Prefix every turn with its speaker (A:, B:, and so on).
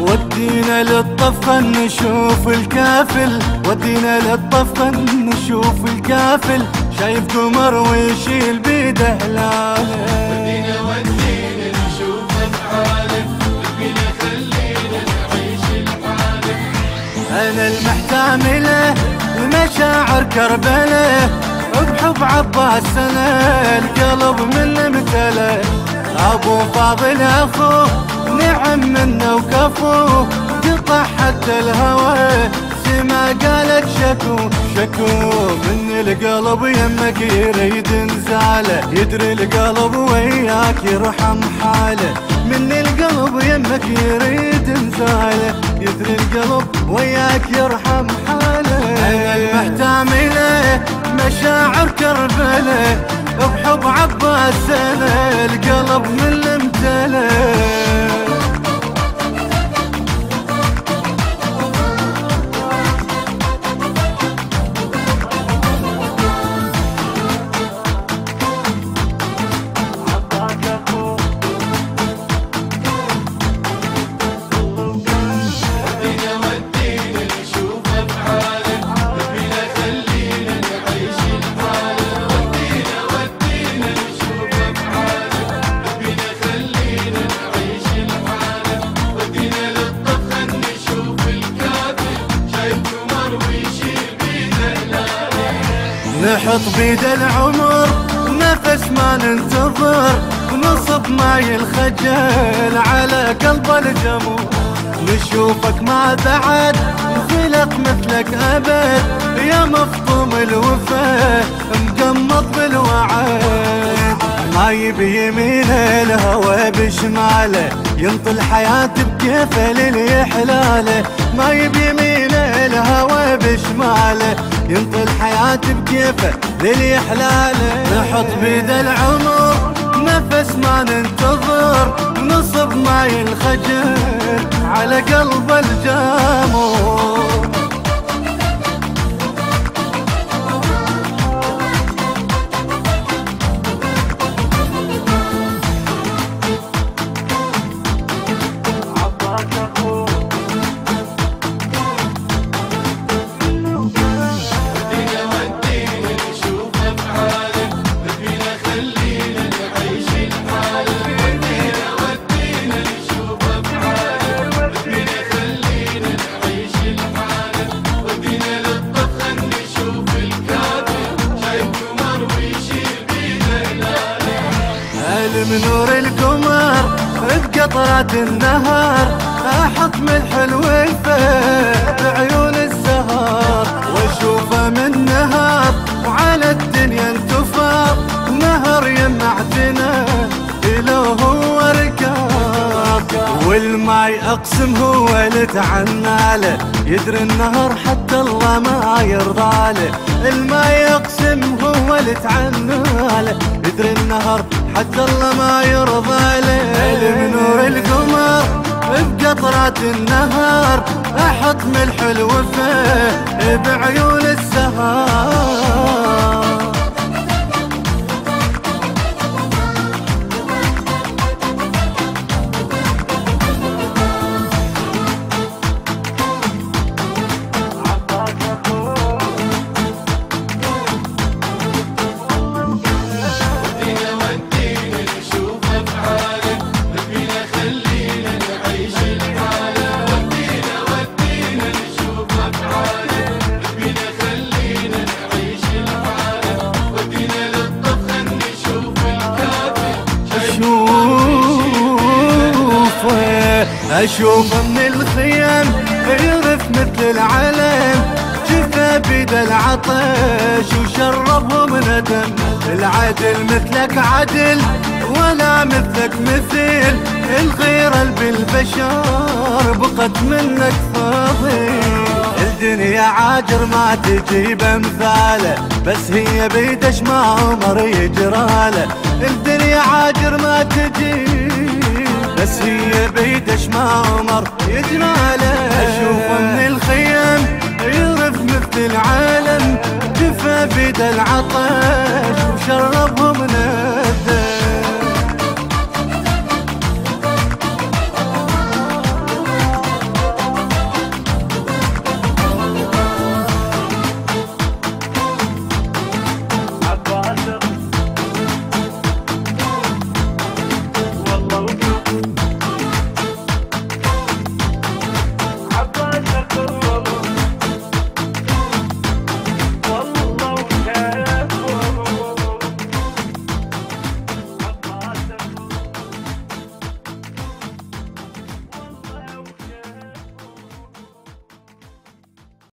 A: ودينا للطف نشوف الكافل، ودينا للطف نشوف الكافل، شايف قمر ويشيل بيده هلاله.
B: ودينا نشوف افعاله، ربنا خلينا نعيش الحاله.
A: انا المحتمله المشاعر كربله، بحب عباس انا القلب من امتلأ. ابو فاضل اخوه نعم منه وكفوه، قطع حتى الهوى سما قالت شكو شكو. من القلب يمك يريد انزاله، يدري القلب وياك يرحم حاله. من القلب يمك يريد انزاله، يدري القلب وياك يرحم حاله. انا المحتمله مشاعر كربله، بحب عباس انا القلب من امتلأ. نحط بيد العمر نفس ما ننتظر، ونصب ماي الخجل على قلب الجمر. نشوفك ما بعد انخلق مثلك ابد، يا مفطوم الوفا مقمط بالوعد. ما يبي يمين الهوى بشماله، ينطي الحياة بكيفه لليحلاله. ما يبي يمين الهوى بشماله، ينطي الحياة بكيفه لليحلاله. نحط بيد العمر نفس ما ننتظر، نصب ماي الخجل على قلب الجمر. من نور القمر بقطرات النهار، احط ملح الوفا بعيون السهر. واشوفه من نهار وعلى الدنيا انتفاض، نهر يمعتنا إلى هو ركاب. والماي اقسم هو اللي تعناله، يدري النهر حتى الله ما يرضاله. الماي اقسم هو اللي تعناله، يدري النهر حتى الله ما يرضى له. من نور القمر بقطرات النهار، احط ملح الوفا بعيون السهر. أشوفه من الخيام يرف مثل العلم، شفه جفا بيد العطش وشربهم ندم. العدل مثلك عدل ولا مثلك مثل، الغيرة بالبشر بقت منك فاضل. الدنيا عاجر ما تجيب امثاله، بس هي بيدش ما عمر يجراله. الدنيا عاجر ما تجيب، بس هي بيدش ما عمر يجراله. اشوفه من الخيم يرف مثل العالم، جفا بيد العطش